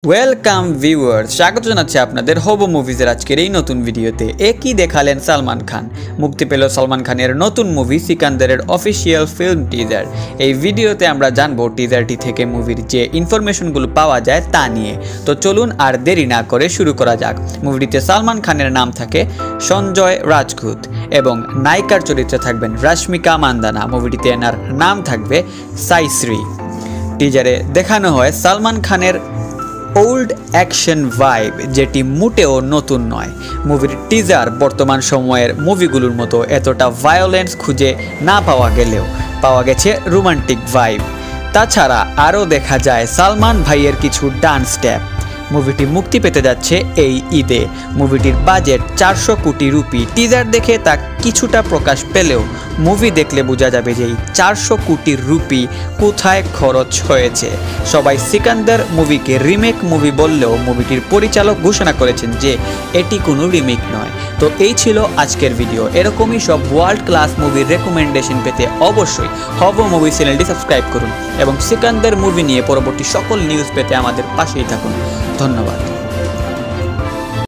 Welcome viewers, স্বাগত জানাচ্ছি আপনাদের হবো মুভিজের আজকের এই নতুন ভিডিওতে। একই দেখালেন সালমান খান। মুক্তি পেল সালমান খানের নতুন মুভি সিকান্দারের অফিসিয়াল ফিল্ম টিজার। এই ভিডিওতে আমরা জানবো টিজারটি থেকে মুভির যে ইনফরমেশনগুলো পাওয়া যায় তা নিয়ে। তো চলুন আর দেরি না করে শুরু করা যাক। মুভিটিতে সালমান খানের নাম থাকে সঞ্জয় রাজপুত এবং নায়িকার চরিত্রে থাকবেন রশ্মিকা মান্দানা। মুভিটিতে এনার নাম থাকবে সাইশ্রী। টিজারে দেখানো হয় সালমান খানের ওল্ড অ্যাকশন ভাইব, যেটি মোটেও নতুন নয়। মুভির টিজার বর্তমান সময়ের মুভিগুলোর মতো এতটা ভায়োলেন্স খুঁজে না পাওয়া গেলেও পাওয়া গেছে রোমান্টিক ভাইব। তাছাড়া আরও দেখা যায় সালমান ভাইয়ের কিছু ডান্স স্টেপ। মুভিটি মুক্তি পেতে যাচ্ছে এই ঈদে। মুভিটির বাজেট 400 কোটি রুপি। টিজার দেখে তা কিছুটা প্রকাশ পেলেও মুভি দেখলে বোঝা যাবে যে এই 400 কোটি রুপি কোথায় খরচ হয়েছে। সবাই সিকান্দার মুভিকে রিমেক মুভি বললেও মুভিটির পরিচালক ঘোষণা করেছেন যে এটি কোনো রিমেক নয়। তো এই ছিল আজকের ভিডিও। এরকমই সব ওয়ার্ল্ড ক্লাস মুভির রেকমেন্ডেশন পেতে অবশ্যই হবো মুভি চ্যানেলটি সাবস্ক্রাইব করুন এবং সিকান্দার মুভি নিয়ে পরবর্তী সকল নিউজ পেতে আমাদের পাশেই থাকুন। ধন্যবাদ।